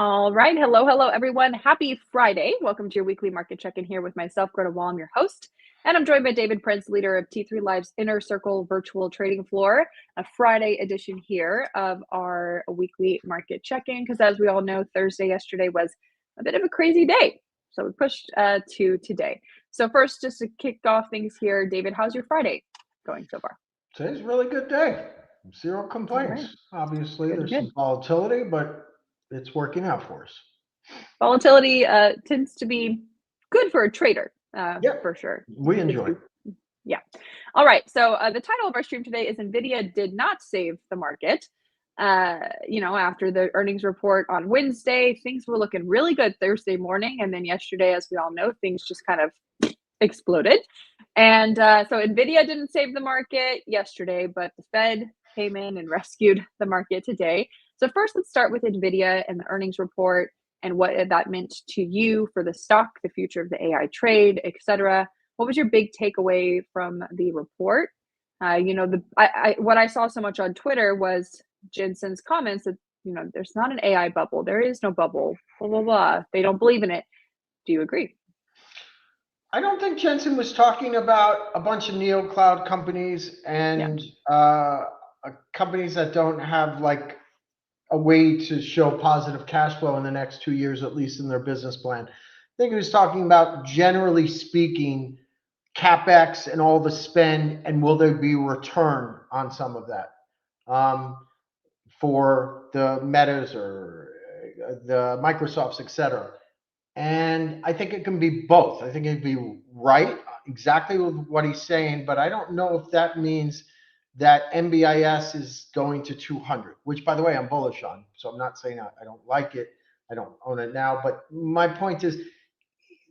All right. Hello, everyone. Happy Friday. Welcome to your weekly market check-in here with myself, Greta Wall. I'm your host. And I'm joined by David Prince, leader of T3 Live's Inner Circle virtual trading floor, a Friday edition here of our weekly market check-in. Because as we all know, Thursday yesterday was a bit of a crazy day. So we pushed to today. So first, just to kick off things here, David, how's your Friday going so far? Today's a really good day. Zero All right. complaints. Obviously, Good, there's good. some volatility, but it's working out for us. Volatility tends to be good for a trader, Yep, for sure. we Gives enjoy it. you, yeah. All right. So the title of our stream today is Nvidia did not save the market. After the earnings report on Wednesday, things were looking really good Thursday morning, and then yesterday, as we all know, things just kind of exploded. And so Nvidia didn't save the market yesterday, but the Fed came in and rescued the market today. So first, let's start with Nvidia and the earnings report and what that meant to you for the stock, the future of the AI trade, etc. What was your big takeaway from the report? What I saw so much on Twitter was Jensen's comments that there's not an AI bubble, there is no bubble, blah blah blah. They don't believe in it. Do you agree? I don't think Jensen was talking about a bunch of neo cloud companies Yeah. and companies that don't have like a way to show positive cash flow in the next 2 years, at least in their business plan. I think he was talking about, generally speaking, CapEx and all the spend, and will there be return on some of that for the Metas or the Microsofts, et cetera. And I think it can be both. I think it'd be right, exactly what he's saying, but I don't know if that means that NBIS is going to 200, which, by the way, I'm bullish on. So I'm not saying I don't like it. I don't own it now. But my point is,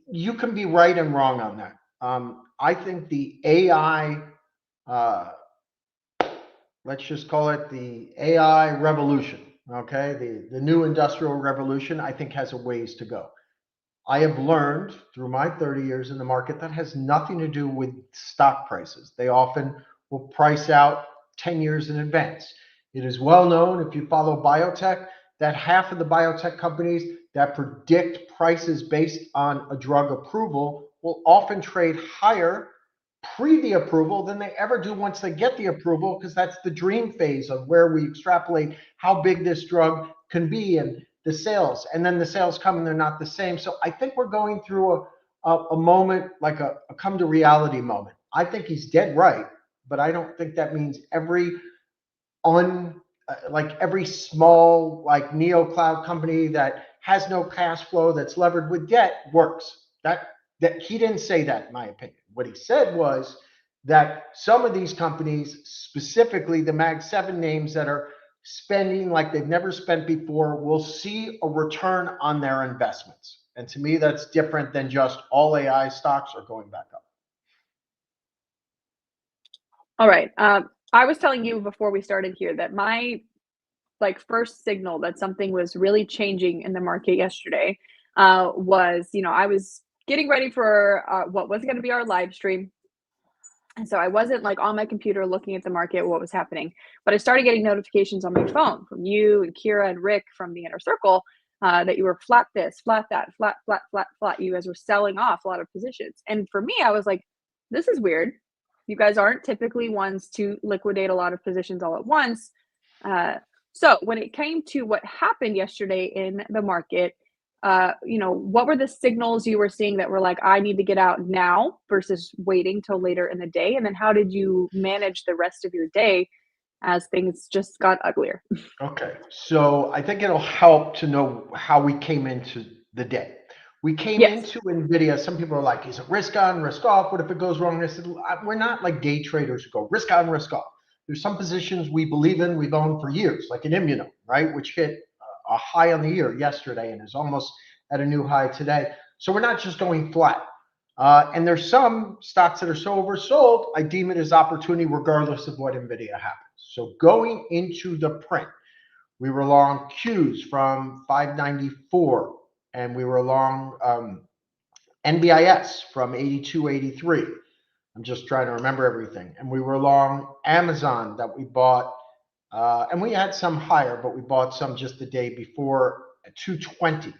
you can be right and wrong on that. I think the AI, uh, let's just call it the AI revolution, okay? The new industrial revolution, I think has a ways to go. I have learned through my 30 years in the market that has nothing to do with stock prices. They often will price out 10 years in advance. It is well known, if you follow biotech, that half of the biotech companies that predict prices based on a drug approval will often trade higher pre the approval than they ever do once they get the approval, because that's the dream phase of where we extrapolate how big this drug can be and the sales, and then the sales come and they're not the same. So I think we're going through a moment, like a come to reality moment. I think he's dead right, but I don't think that means every like every small like neo cloud company that has no cash flow, that's levered with debt, works. That he didn't say that, in my opinion. What he said was that some of these companies, specifically the Mag 7 names that are spending like they've never spent before, will see a return on their investments. And to me, that's different than just all AI stocks are going back up. All right. I was telling you before we started here that my first signal that something was really changing in the market yesterday was, I was getting ready for what was going to be our live stream. And so I wasn't like on my computer looking at the market, what was happening, but I started getting notifications on my phone from you and Kira and Rick from the Inner Circle that you were flat this, flat that, flat, flat, flat, flat. You guys were selling off a lot of positions. And for me, I was like, this is weird. You guys aren't typically ones to liquidate a lot of positions all at once. So when it came to what happened yesterday in the market, what were the signals you were seeing that were like, I need to get out now versus waiting till later in the day? And then how did you manage the rest of your day as things just got uglier? Okay, so I think it'll help to know how we came into the day. We came Yes. into Nvidia. Some people are like, is it risk on, risk off? What if it goes wrong? I said, we're not like day traders who go risk on, risk off. There's some positions we believe in, we've owned for years, like an Immuno, right, which hit a high on the year yesterday and is almost at a new high today. So we're not just going flat. And there's some stocks that are so oversold, I deem it as opportunity regardless of what Nvidia happens. So going into the print, we were long Qs from 594, and we were long NBIS from 82.83. I'm just trying to remember everything. And we were long Amazon that we bought, and we had some higher, but we bought some just the day before at 220,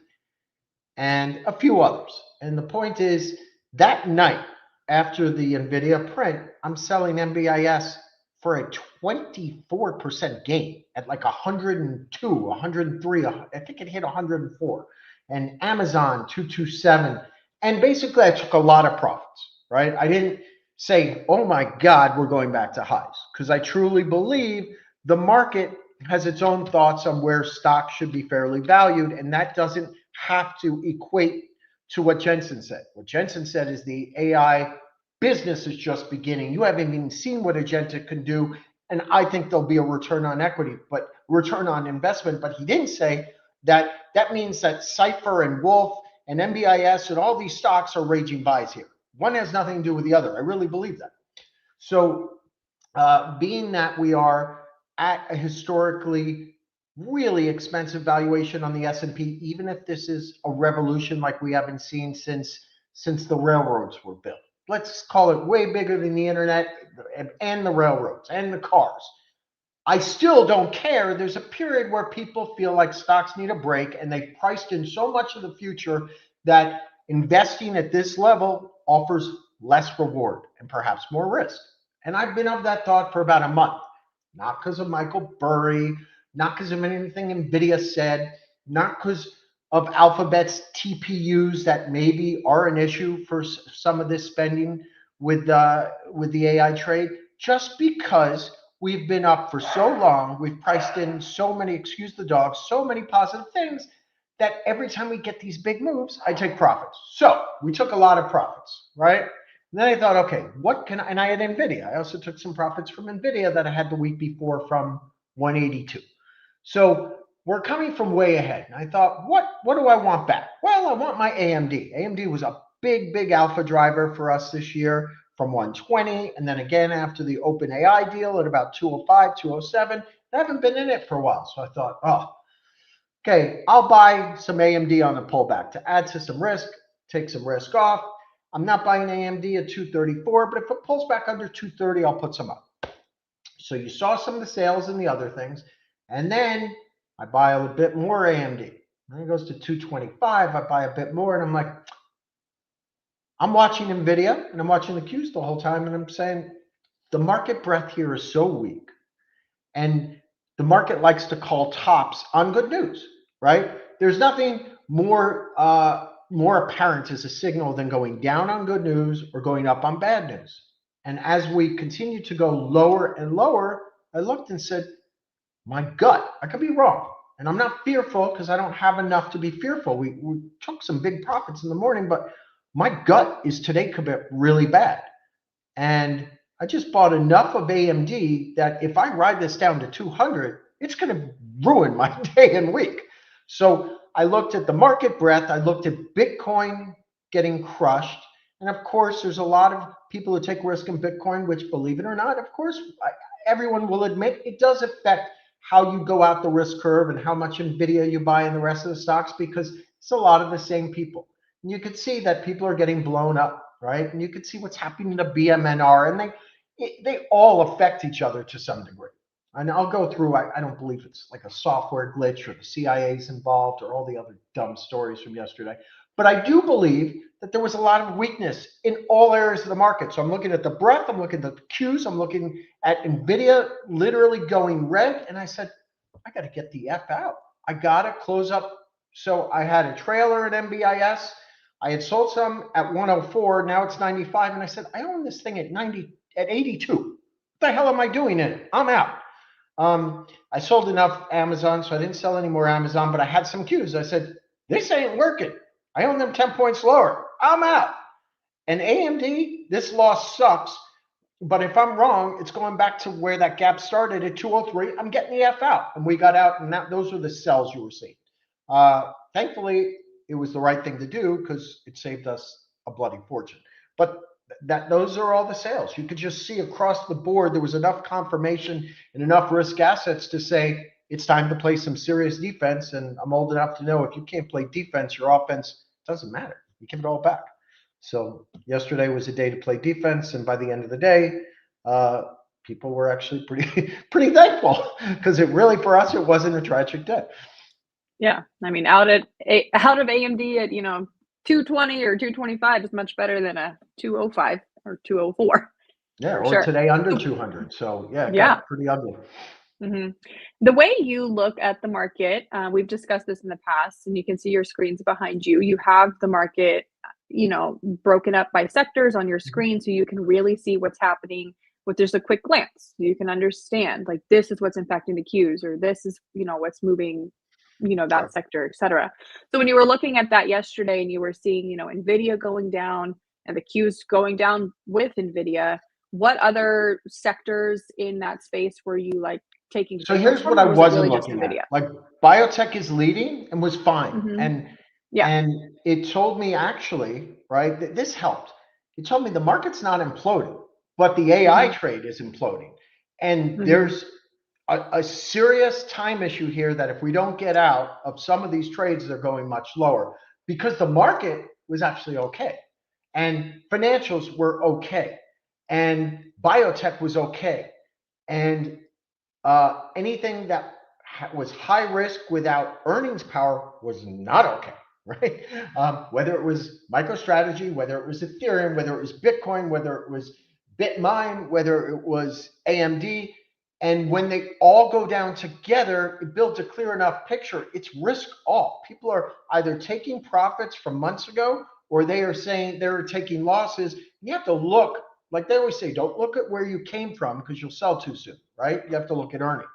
and a few others. And the point is, that night after the Nvidia print, I'm selling MBIS for a 24% gain at like 102, 103. I think it hit 104. And Amazon 227. And basically, I took a lot of profits, right? I didn't say, oh my God, we're going back to highs, because I truly believe the market has its own thoughts on where stocks should be fairly valued, and that doesn't have to equate to what Jensen said. What Jensen said is the AI business is just beginning. You haven't even seen what agentic can do, and I think there'll be a return on equity, but return on investment. But he didn't say that that means that Cypher and Wolf and MBIS and all these stocks are raging buys here. One has nothing to do with the other. I really believe that. So being that we are at a historically really expensive valuation on the S&P, even if this is a revolution like we haven't seen since the railroads were built. Let's call it way bigger than the internet and the railroads and the cars. I still don't care. There's a period where people feel like stocks need a break, and they've priced in so much of the future that investing at this level offers less reward and perhaps more risk. And I've been of that thought for about a month, not because of Michael Burry, not because of anything Nvidia said, not because of Alphabet's TPUs that maybe are an issue for some of this spending with the AI trade, just because we've been up for so long, we've priced in so many, excuse the dog, so many positive things that every time we get these big moves, I take profits. So we took a lot of profits, right? And then I thought, okay, what can I, and I had Nvidia. I also took some profits from Nvidia that I had the week before from 182. So we're coming from way ahead. And I thought, what do I want back? Well, I want my AMD. AMD was a big alpha driver for us this year from 120. And then again, after the OpenAI deal at about 205, 207, I haven't been in it for a while. So I thought, oh, okay, I'll buy some AMD on the pullback to add to some risk, take some risk off. I'm not buying AMD at 234, but if it pulls back under 230, I'll put some up. So you saw some of the sales and the other things. And then I buy a bit more AMD. Then it goes to 225. I buy a bit more, and I'm like, I'm watching Nvidia and I'm watching the Qs the whole time, and I'm saying the market breadth here is so weak, and the market likes to call tops on good news, right? There's nothing more apparent as a signal than going down on good news or going up on bad news. And as we continue to go lower and lower, I looked and said, my gut, I could be wrong. And I'm not fearful because I don't have enough to be fearful. We took some big profits in the morning, but my gut is today could be really bad. And I just bought enough of AMD that if I ride this down to 200, it's going to ruin my day and week. So I looked at the market breadth. I looked at Bitcoin getting crushed. And of course, there's a lot of people who take risk in Bitcoin, which, believe it or not, of course, everyone will admit it does affect how you go out the risk curve and how much Nvidia you buy in the rest of the stocks, because it's a lot of the same people. And you could see that people are getting blown up, right? And you could see what's happening to BMNR, and they all affect each other to some degree. And I'll go through, I don't believe it's like a software glitch or the CIA's involved or all the other dumb stories from yesterday. But I do believe that there was a lot of weakness in all areas of the market. So I'm looking at the breadth, I'm looking at the Qs, I'm looking at Nvidia literally going red. And I said, I got to get the F out. I got to close up. So I had a trailer at MBIS. I had sold some at 104. Now it's 95. And I said, I own this thing at 82. What the hell am I doing in it? I'm out. I sold enough Amazon, so I didn't sell any more Amazon, but I had some Qs. I said, this ain't working. I own them 10 points lower. I'm out. And AMD, this loss sucks. But if I'm wrong, it's going back to where that gap started at 203. I'm getting the F out. And we got out, and those were the sells you were seeing. Thankfully, it was the right thing to do because it saved us a bloody fortune. But those are all the sales. You could just see across the board there was enough confirmation and enough risk assets to say it's time to play some serious defense. And I'm old enough to know if you can't play defense, your offense doesn't matter. You give it all back. So yesterday was a day to play defense, and by the end of the day, people were actually pretty thankful because it really, for us, it wasn't a tragic day. Yeah, I mean, out of AMD at, 220 or 225 is much better than a 205 or 204 Yeah, for or sure. today under So 200. So yeah, it yeah. got pretty ugly. Mhm. The way you look at the market, we've discussed this in the past, and you can see your screens behind you. You have the market, broken up by sectors on your Mhm. screen so you can really see what's happening with just a quick glance. You can understand, like, this is what's impacting the cues, or this is, what's moving, that Sure. sector, et cetera. So when you were looking at that yesterday and you were seeing, Nvidia going down and the cues going down with Nvidia, what other sectors in that space were you like taking So signals here's what from, I or was it wasn't really just looking at. NVIDIA? Like biotech is leading and was fine. Mhm. And Yeah. and it told me actually, right, that this helped. It told me the market's not imploding, but the AI Mhm. trade is imploding. And Mhm. there's a serious time issue here that if we don't get out of some of these trades, they're going much lower because the market was actually okay. And financials were okay. And biotech was okay. And anything that was high risk without earnings power was not okay, right? Whether it was MicroStrategy, whether it was Ethereum, whether it was Bitcoin, whether it was Bitmine, whether it was AMD. And when they all go down together, it builds a clear enough picture. It's risk off. People are either taking profits from months ago or they are saying they're taking losses. You have to look, like they always say, don't look at where you came from because you'll sell too soon, right? You have to look at earnings.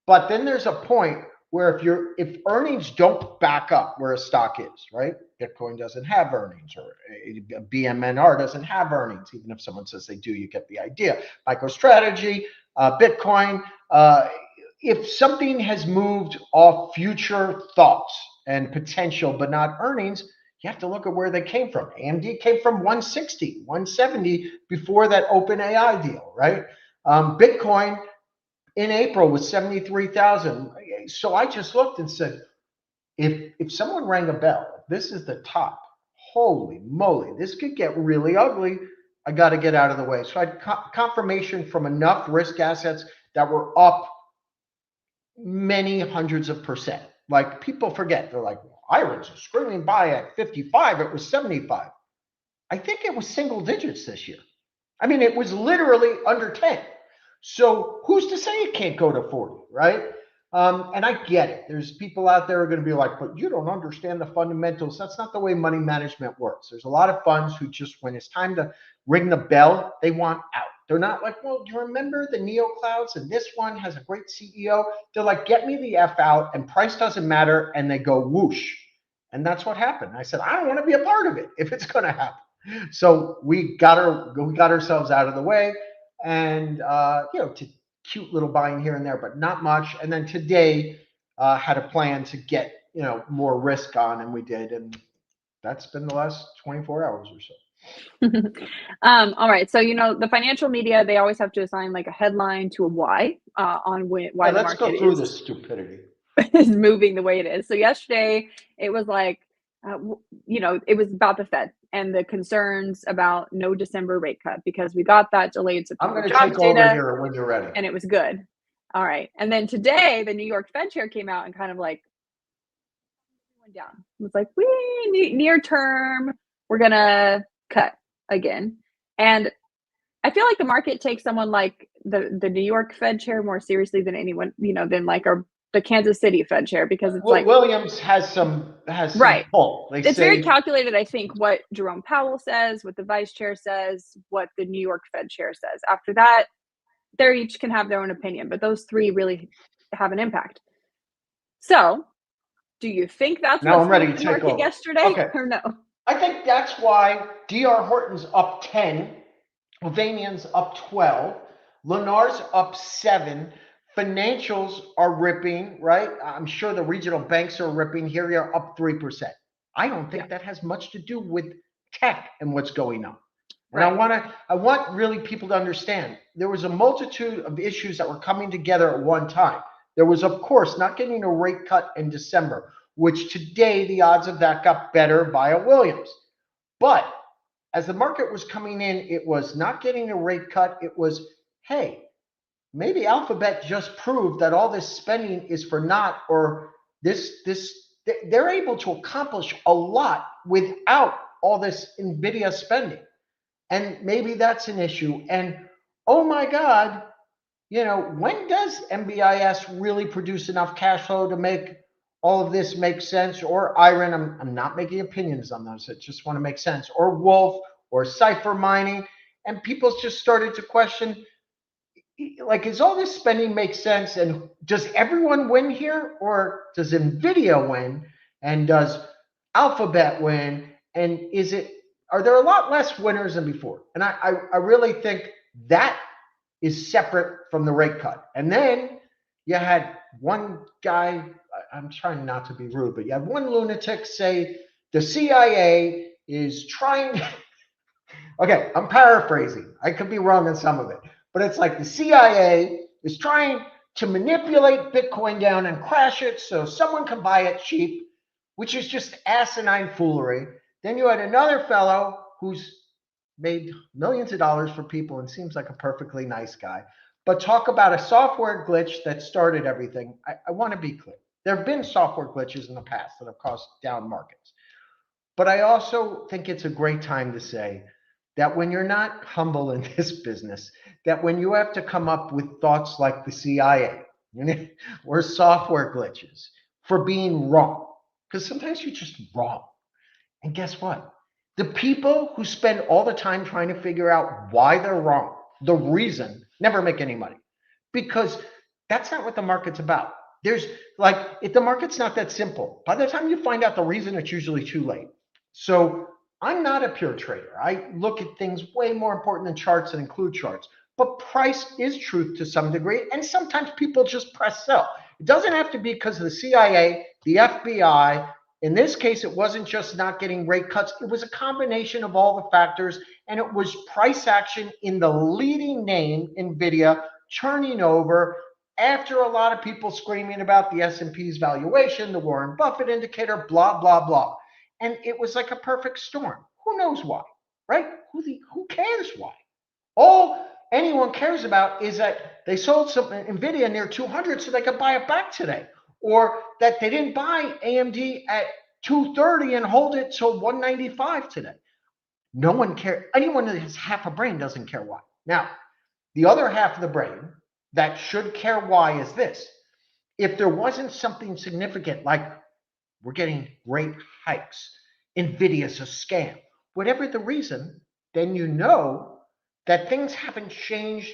But then there's a point where if earnings don't back up where a stock is, right? Bitcoin doesn't have earnings, or a BMNR doesn't have earnings. Even if someone says they do, you get the idea. MicroStrategy, Bitcoin. If something has moved off future thoughts and potential, but not earnings, you have to look at where they came from. AMD came from 160, 170 before that OpenAI deal, right? Bitcoin in April was 73,000. So I just looked and said, if someone rang a bell, this is the top. Holy moly, this could get really ugly. I got to get out of the way. So I had confirmation from enough risk assets that were up many hundreds of percent. Like people forget, they're like, well, I was screaming buy at 55, it was 75. I think it was single digits this year. I mean, it was literally under 10. So who's to say it can't go to 40, right? And I get it. There's people out there who are going to be like, but you don't understand the fundamentals. That's not the way money management works. There's a lot of funds who just, when it's time to ring the bell, they want out. They're not like, well, do you remember the Neo Clouds? And this one has a great CEO. They're like, get me the F out, and price doesn't matter. And they go whoosh. And that's what happened. I said, I don't want to be a part of it if it's going to happen. So we got ourselves out of the way, and to cute little buying here and there, but not much. And then today had a plan to get more risk on, and we did, and that's been the last 24 hours or so. All right. So, the financial media, they always have to assign like a headline to a why, on Yeah, why the let's market go through is this stupidity. is moving the way it is. So yesterday it was like, it was about the Fed and the concerns about no December rate cut because we got that delayed I'm September going to jobs take over data here when you're ready. and it was good. All right. And then today the New York Fed chair came out and kind of like went down. It was like, we near term, we're gonna cut again. And I feel like the market takes someone like the New York Fed chair more seriously than anyone, than like our the Kansas City Fed chair because it's like, Williams has some right. pull. They It's very say calculated, I think, what Jerome Powell says, what the vice chair says, what the New York Fed chair says. After that, they each can have their own opinion, but those three really have an impact. So, do you think that's now what I'm ready spooked to the take market over. yesterday Okay, or no? I think that's why DR Horton's up 10, Ovanian's up 12, Lennar's up 7. Financials are ripping, right? I'm sure the regional banks are ripping. Here you're up 3%. I don't Yeah, think that has much to do with tech and what's going on. And right. I want really people to understand there was a multitude of issues that were coming together at one time. There was, of course, not getting a rate cut in December, which today the odds of that got better via Williams. But as the market was coming in, it was not getting a rate cut. It was, hey, maybe Alphabet just proved that all this spending is for naught, or they're able to accomplish a lot without all this Nvidia spending. And maybe that's an issue. And oh my God, when does MBIS really produce enough cash flow to make all of this make sense? Or Iron, I'm not making opinions on those. I just want to make sense. Or Wolf or Cipher Mining. And people just started to question, like, is all this spending make sense? And does everyone win here? Or does Nvidia win? And does Alphabet win? And are there a lot less winners than before? And I really think that is separate from the rate cut. And then you had one guy, I'm trying not to be rude, but you had one lunatic say the CIA is trying. Okay, I'm paraphrasing. I could be wrong on some of it, but it's like the CIA is trying to manipulate Bitcoin down and crash it so someone can buy it cheap, which is just asinine foolery. Then you had another fellow who's made millions of dollars for people and seems like a perfectly nice guy, but talk about a software glitch that started everything. I want to be clear. There have been software glitches in the past that have caused down markets. But I also think it's a great time to say that when you're not humble in this business, that when you have to come up with thoughts like the CIA or software glitches for being wrong, because sometimes you're just wrong. And guess what? The people who spend all the time trying to figure out why they're wrong, the reason, never make any money, because that's not what the market's about. There's if the market's not that simple, by the time you find out the reason, it's usually too late. So I'm not a pure trader. I look at things way more important than charts and include charts. But price is truth to some degree, and sometimes people just press sell. It doesn't have to be because of the CIA, the FBI. In this case, it wasn't just not getting rate cuts. It was a combination of all the factors, and it was price action in the leading name, Nvidia, turning over after a lot of people screaming about the S&P's valuation, the Warren Buffett indicator, blah, blah, blah. And it was like a perfect storm. Who knows why, right? Who cares why? All anyone cares about is that they sold some Nvidia near 200 so they could buy it back today, or that they didn't buy AMD at 230 and hold it till 195 today. No one cares. Anyone that has half a brain doesn't care why. Now, the other half of the brain that should care why is this. If there wasn't something significant like we're getting rate hikes, Nvidia's a scam, whatever the reason, then you know that things haven't changed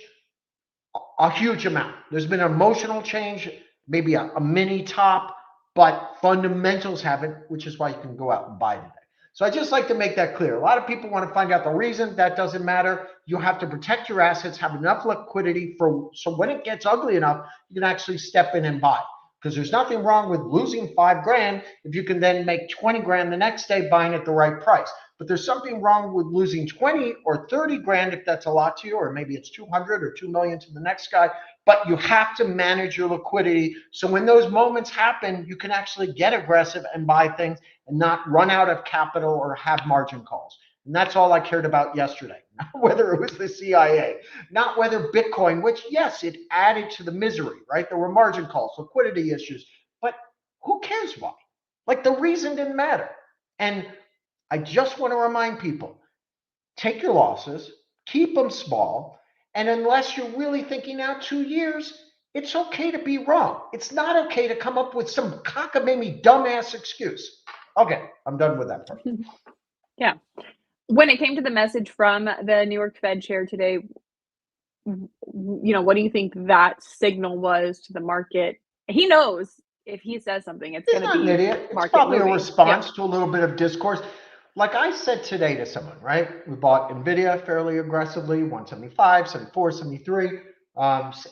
a huge amount. There's been an emotional change, maybe a mini top, but fundamentals haven't, which is why you can go out and buy today. So I just like to make that clear. A lot of people want to find out the reason. That doesn't matter. You have to protect your assets, have enough liquidity so when it gets ugly enough, you can actually step in and buy. Because there's nothing wrong with losing $5,000 if you can then make 20 grand the next day buying at the right price. But there's something wrong with losing 20 or 30 grand if that's a lot to you, or maybe it's 200 or 2 million to the next guy. But you have to manage your liquidity so when those moments happen, you can actually get aggressive and buy things and not run out of capital or have margin calls. And that's all I cared about yesterday, not whether it was the CIA, not whether Bitcoin, which, yes, it added to the misery, right? There were margin calls, liquidity issues, but who cares why? Like, the reason didn't matter. And I just want to remind people, take your losses, keep them small, and unless you're really thinking out 2 years, it's okay to be wrong. It's not okay to come up with some cockamamie dumbass excuse. Okay, I'm done with that part. Yeah. When it came to the message from the New York Fed chair today, what do you think that signal was to the market? He knows if he says something, it's going to be an idiot. It's probably a response to a little bit of discourse. Like I said today to someone, right? We bought Nvidia fairly aggressively, 175, 74, 73.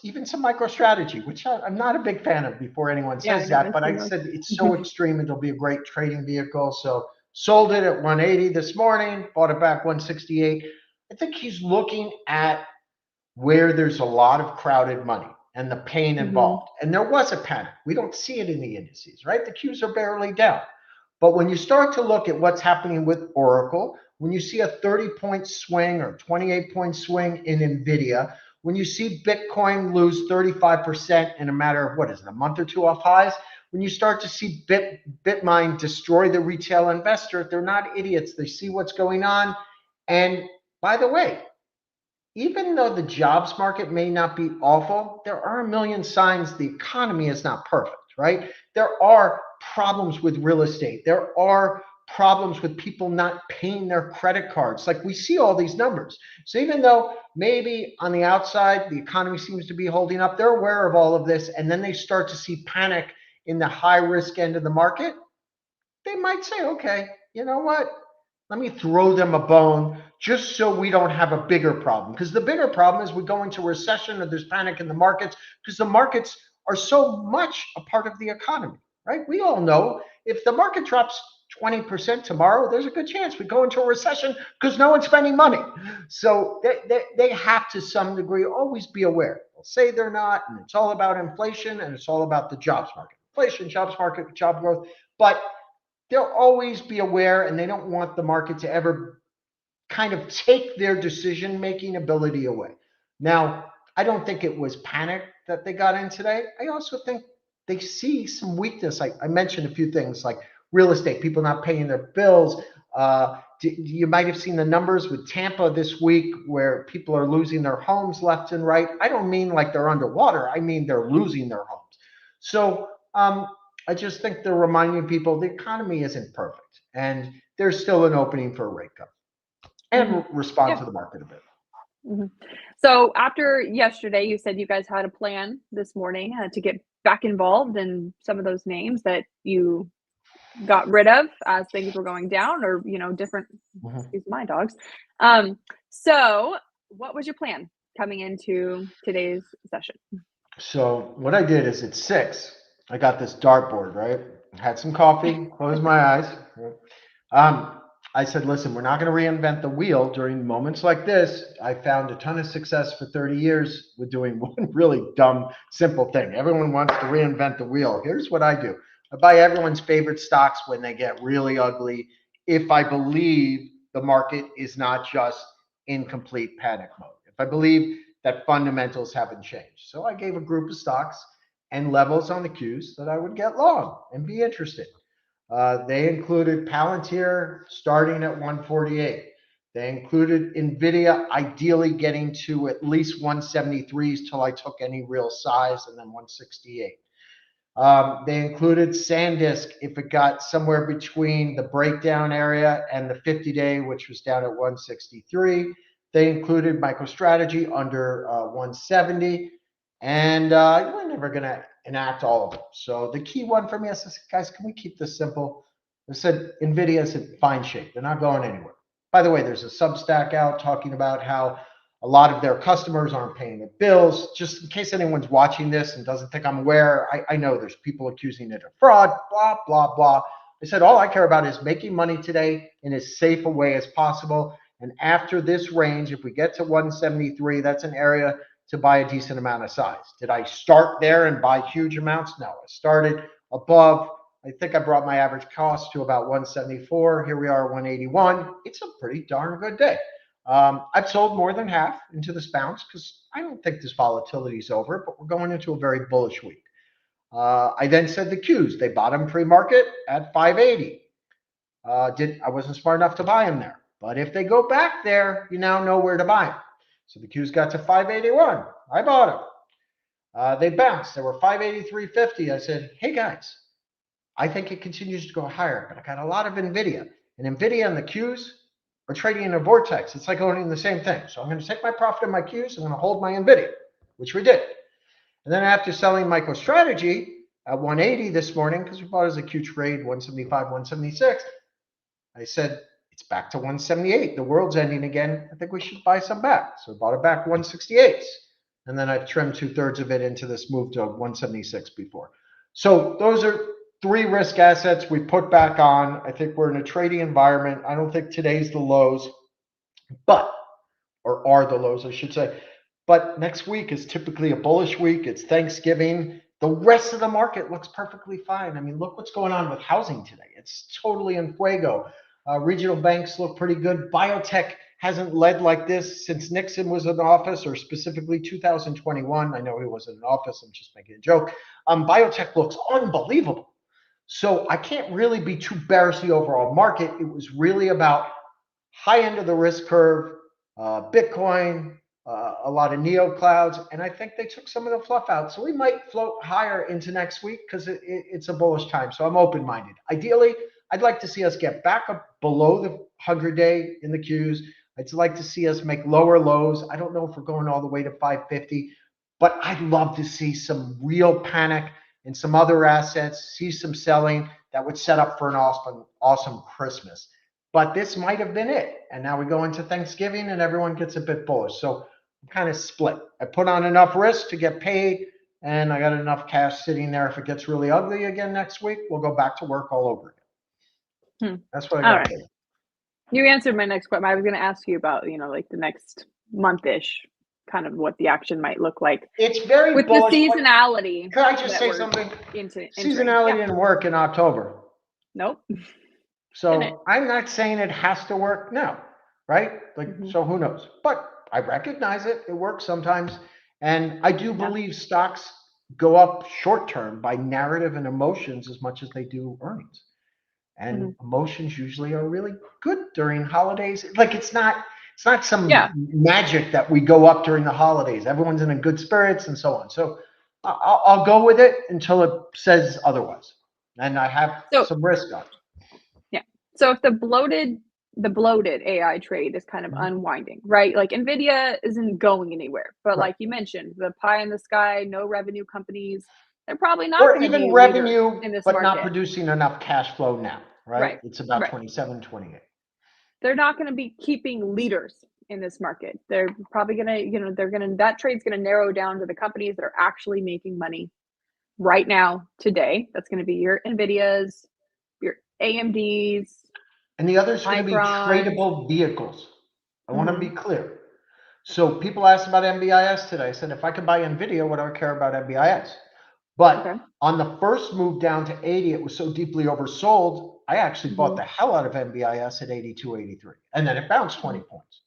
Even some MicroStrategy, which I'm not a big fan of before anyone says that, but I said it's so extreme, it'll be a great trading vehicle. So sold it at 180 this morning, bought it back 168. I think he's looking at where there's a lot of crowded money and the pain involved. And there was a panic. We don't see it in the indices, right? The Qs are barely down. But when you start to look at what's happening with Oracle, when you see a 30-point swing or 28-point swing in Nvidia, when you see Bitcoin lose 35% in a matter of, a month or two off highs, when you start to see Bitmine destroy the retail investor, they're not idiots. They see what's going on. And by the way, even though the jobs market may not be awful, there are a million signs the economy is not perfect, right? There are problems with real estate. There are problems with people not paying their credit cards. Like, we see all these numbers. So even though maybe on the outside the economy seems to be holding up, they're aware of all of this, and then they start to see panic in the high risk end of the market, they might say, okay, you know what? Let me throw them a bone just so we don't have a bigger problem. Because the bigger problem is we go into a recession or there's panic in the markets, because the markets are so much a part of the economy, right? We all know if the market drops 20% tomorrow, there's a good chance we go into a recession because no one's spending money. So they have to some degree always be aware. They'll say they're not, and it's all about inflation and it's all about the jobs market. Inflation, jobs market, job growth. But they'll always be aware, and they don't want the market to ever kind of take their decision-making ability away. Now, I don't think it was panic that they got in today. I also think they see some weakness. I mentioned a few things like real estate, people not paying their bills. You might have seen the numbers with Tampa this week where people are losing their homes left and right. I don't mean like they're underwater. I mean they're losing their homes. So I just think they're reminding people the economy isn't perfect, and there's still an opening for a rate cut and respond Yeah. to the market a bit. So after yesterday, you said you guys had a plan this morning to get back involved in some of those names that you got rid of as things were going down, or different. Excuse my dogs. So what was your plan coming into today's session? So what I did is at 6, I got this dartboard, right? Had some coffee, closed my eyes. I said, listen, we're not going to reinvent the wheel during moments like this. I found a ton of success for 30 years with doing one really dumb, simple thing. Everyone wants to reinvent the wheel. Here's what I do. I buy everyone's favorite stocks when they get really ugly, if I believe the market is not just in complete panic mode. If I believe that fundamentals haven't changed. So I gave a group of stocks and levels on the Qs that I would get long and be interested. They included Palantir starting at 148. They included Nvidia ideally getting to at least 173s till I took any real size, and then 168. They included SanDisk if it got somewhere between the breakdown area and the 50-day, which was down at 163. They included MicroStrategy under 170. And we're never going to enact all of them. So the key one for me is, guys, can we keep this simple? I said Nvidia is in fine shape. They're not going anywhere. By the way, there's a Substack out talking about how a lot of their customers aren't paying their bills. Just in case anyone's watching this and doesn't think I'm aware, I know there's people accusing it of fraud, blah, blah, blah. I said, all I care about is making money today in as safe a way as possible. And after this range, if we get to 173, that's an area to buy a decent amount of size. Did I start there and buy huge amounts? No, I started above. I think I brought my average cost to about 174. Here we are, 181. It's a pretty darn good day. I've sold more than half into this bounce because I don't think this volatility is over, but we're going into a very bullish week. I then said the Qs, they bottom pre-market at 580. I wasn't smart enough to buy them there. But if they go back there, you now know where to buy them. So the Qs got to 581. I bought them. They bounced. They were 583.50. I said, hey, guys, I think it continues to go higher, but I got a lot of Nvidia. And Nvidia and the Qs are trading in a vortex. It's like owning the same thing. So I'm going to take my profit in my Qs. I'm going to hold my Nvidia, which we did. And then after selling MicroStrategy at 180 this morning, because we bought it as a Q trade, 175, 176, I said, it's back to 178. The world's ending again. I think we should buy some back. So I bought it back 168. And then I've trimmed 2/3 of it into this move to 176 before. So those are 3 risk assets we put back on. I think we're in a trading environment. I don't think today's the lows, or are the lows, I should say. But next week is typically a bullish week. It's Thanksgiving. The rest of the market looks perfectly fine. I mean, look what's going on with housing today. It's totally in fuego. Regional banks look pretty good. Biotech hasn't led like this since Nixon was in office, or specifically 2021. I know he wasn't in office. I'm just making a joke. Biotech looks unbelievable. So I can't really be too bearish the overall market. It was really about high end of the risk curve, Bitcoin, a lot of neo clouds, and I think they took some of the fluff out. So we might float higher into next week because it's a bullish time. So I'm open-minded. Ideally, I'd like to see us get back up below the 100-day in the Qs. I'd like to see us make lower lows. I don't know if we're going all the way to 550, but I'd love to see some real panic in some other assets, see some selling that would set up for an awesome Christmas. But this might have been it. And now we go into Thanksgiving and everyone gets a bit bullish. So I'm kind of split. I put on enough risk to get paid, and I got enough cash sitting there. If it gets really ugly again next week, we'll go back to work all over again. That's what I got to say. You answered my next question. I was going to ask you about, like the next month-ish, kind of what the action might look like. It's very with bullish, the seasonality. Could I just say something? Seasonality didn't work in October. Nope. So I'm not saying it has to work now, right? So who knows? But I recognize it. It works sometimes. And I do believe stocks go up short term by narrative and emotions as much as they do earnings. And emotions usually are really good during holidays. It's not some magic that we go up during the holidays. Everyone's in a good spirits and so on. So I'll go with it until it says otherwise. And I have some risk on it. So if the bloated AI trade is kind of unwinding, right? Like Nvidia isn't going anywhere, but like you mentioned, the pie in the sky, no revenue companies, they're probably not going to be revenue in this but market. Not producing enough cash flow now, right? It's about 27, 28. They're not going to be keeping leaders in this market. They're probably going to, that trade's going to narrow down to the companies that are actually making money right now, today. That's going to be your Nvidias, your AMDs. And the others are going to be tradable vehicles. I want to be clear. So people asked about NBIS today. I said, if I could buy Nvidia, what do I care about NBIS? But on the first move down to 80, it was so deeply oversold, I actually bought the hell out of NBIS at 82, 83. And then it bounced 20 points.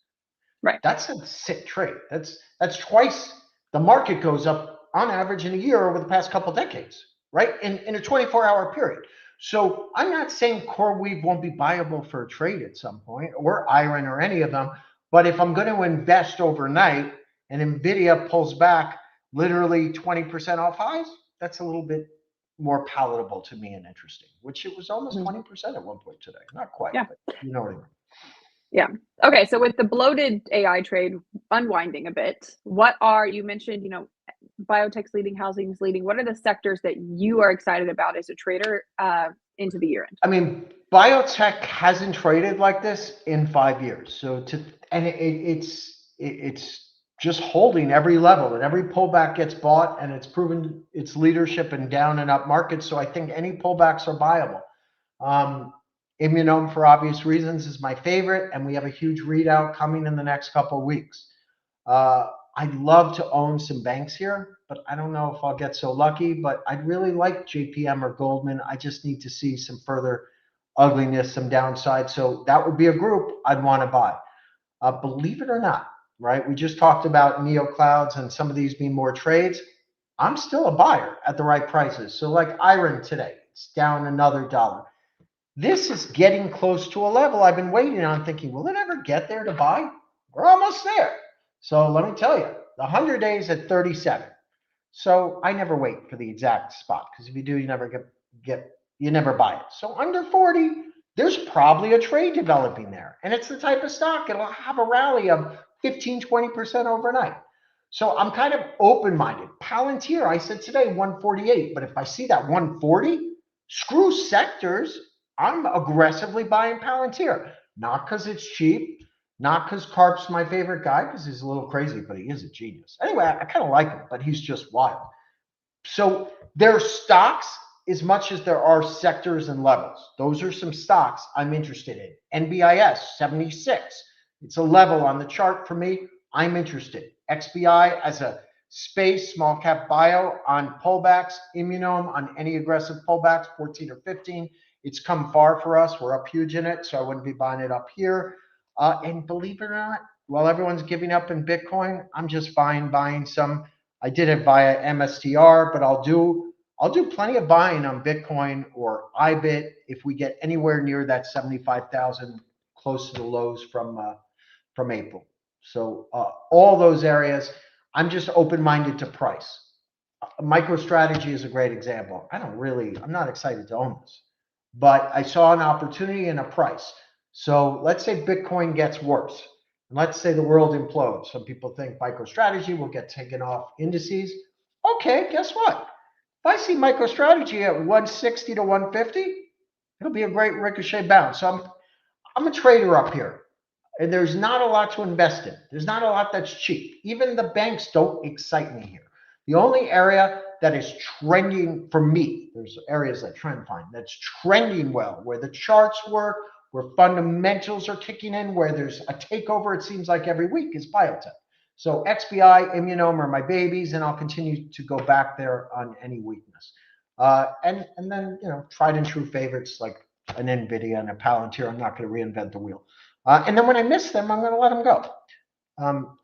Right. That's a sick trade. That's twice the market goes up on average in a year over the past couple decades, right? In a 24-hour period. So I'm not saying CoreWeave won't be viable for a trade at some point, or Iron, or any of them. But if I'm going to invest overnight and Nvidia pulls back literally 20% off highs, that's a little bit more palatable to me and interesting, which it was almost 20% at one point today. Not quite, but you know what I mean. Yeah. Okay. So with the bloated AI trade unwinding a bit, you mentioned, biotech's leading, housing's leading. What are the sectors that you are excited about as a trader into the year end? I mean, biotech hasn't traded like this in 5 years. So it's just holding every level, and every pullback gets bought, and it's proven its leadership in down and up markets. So I think any pullbacks are viable. Immunome, for obvious reasons, is my favorite, and we have a huge readout coming in the next couple of weeks. I'd love to own some banks here, but I don't know if I'll get so lucky. But I'd really like JPM or Goldman. I just need to see some further ugliness, some downside. So that would be a group I'd want to buy. Believe it or not, right? We just talked about neo clouds and some of these being more trades. I'm still a buyer at the right prices. So like Iron today, it's down another $1. This is getting close to a level I've been waiting on, thinking, will it ever get there to buy? We're almost there. So let me tell you, the 100 days at 37. So I never wait for the exact spot, because if you do, you never you never buy it. So under 40, there's probably a trade developing there. And it's the type of stock that'll have a rally of 15, 20% overnight. So I'm kind of open-minded. Palantir, I said today 148, but if I see that 140, screw sectors. I'm aggressively buying Palantir, not because it's cheap, not because Karp's my favorite guy, because he's a little crazy, but he is a genius. Anyway, I kind of like him, but he's just wild. So there are stocks as much as there are sectors and levels. Those are some stocks I'm interested in. NBIS, 76. It's a level on the chart for me. I'm interested. XBI as a space, small cap bio on pullbacks. Immunome on any aggressive pullbacks, 14 or 15. It's come far for us. We're up huge in it, so I wouldn't be buying it up here. And believe it or not, while everyone's giving up in Bitcoin, I'm just fine buying some. I did it via MSTR, but I'll do plenty of buying on Bitcoin or IBIT if we get anywhere near that 75,000, close to the lows from April. So all those areas, I'm just open-minded to price. MicroStrategy is a great example. I'm not excited to own this, but I saw an opportunity and a price. So let's say Bitcoin gets worse. Let's say the world implodes. Some people think MicroStrategy will get taken off indices. Okay, guess what? If I see MicroStrategy at 160 to 150, it'll be a great ricochet bounce. So I'm a trader up here. And there's not a lot to invest in. There's not a lot that's cheap. Even the banks don't excite me here. The only area that is trending for me, there's areas that trend fine, that's trending well, where the charts work, where fundamentals are kicking in, where there's a takeover, it seems like every week, is biotech. So XBI, Immunome are my babies, and I'll continue to go back there on any weakness. And then, tried and true favorites like an Nvidia and a Palantir. I'm not going to reinvent the wheel. And then when I miss them, I'm going to let them go.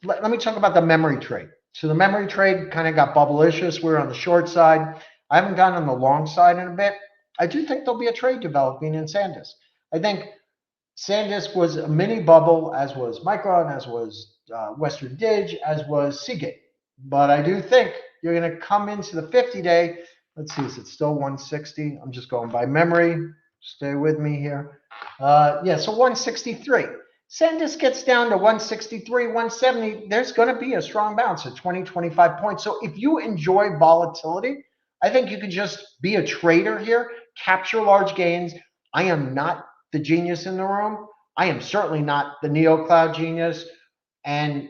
Let me talk about the memory trade. So the memory trade kind of got bubblicious. We're on the short side. I haven't gone on the long side in a bit. I do think there'll be a trade developing in SanDisk. I think SanDisk was a mini bubble, as was Micron, as was Western Dig, as was Seagate. But I do think you're going to come into the 50-day. Let's see, is it still 160? I'm just going by memory. Stay with me here. Yeah, so 163. SanDisk gets down to 163, 170. There's going to be a strong bounce at 20, 25 points. So if you enjoy volatility, I think you can just be a trader here, capture large gains. I am not the genius in the room. I am certainly not the NeoCloud genius. And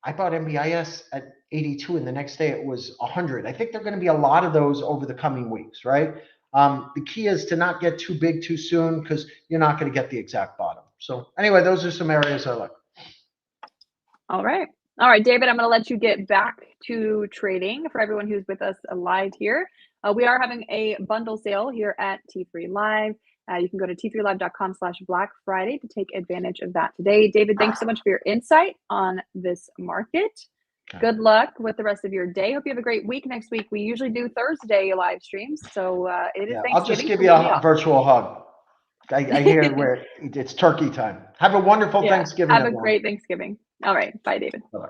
I bought MBIS at 82, and the next day it was 100. I think there are going to be a lot of those over the coming weeks, right? The key is to not get too big too soon, because you're not going to get the exact bottom. So anyway, those are some areas I like. All right. All right, David, I'm going to let you get back to trading. For everyone who's with us live here, we are having a bundle sale here at T3 Live. You can go to t3live.com/Black Friday to take advantage of that today. David, thanks so much for your insight on this market. Okay. Good luck with the rest of your day. Hope you have a great week next week. We usually do Thursday live streams, so it is Thanksgiving. I'll just give you a virtual hug. I hear where it's turkey time. Have a wonderful Thanksgiving. Have a great Thanksgiving. All right. Bye, David. Bye-bye.